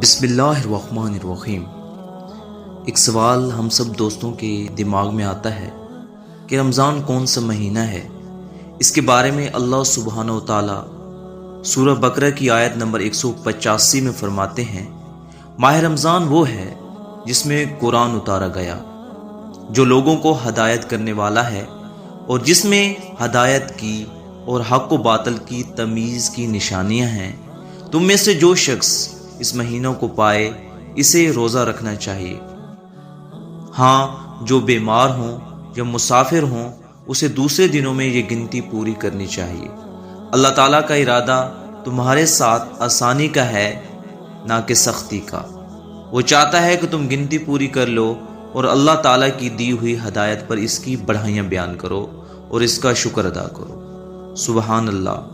بسم اللہ الرحمن الرحیم۔ ایک سوال ہم سب دوستوں کے دماغ میں آتا ہے کہ رمضان کون سا مہینہ ہے۔ اس کے بارے میں اللہ سبحانہ و تعالی سورہ بقرہ کی آیت نمبر 185 میں فرماتے ہیں، ماہ رمضان وہ ہے جس میں قرآن اتارا گیا، جو لوگوں کو ہدایت کرنے والا ہے اور جس میں ہدایت کی اور حق و باطل کی تمیز کی نشانیاں ہیں۔ تم میں سے جو شخص اس مہینوں کو پائے اسے روزہ رکھنا چاہیے۔ ہاں، جو بیمار ہوں یا مسافر ہوں اسے دوسرے دنوں میں یہ گنتی پوری کرنی چاہیے۔ اللہ تعالیٰ کا ارادہ تمہارے ساتھ آسانی کا ہے، نہ کہ سختی کا۔ وہ چاہتا ہے کہ تم گنتی پوری کر لو اور اللہ تعالیٰ کی دی ہوئی ہدایت پر اس کی بڑھائیاں بیان کرو اور اس کا شکر ادا کرو۔ سبحان اللہ۔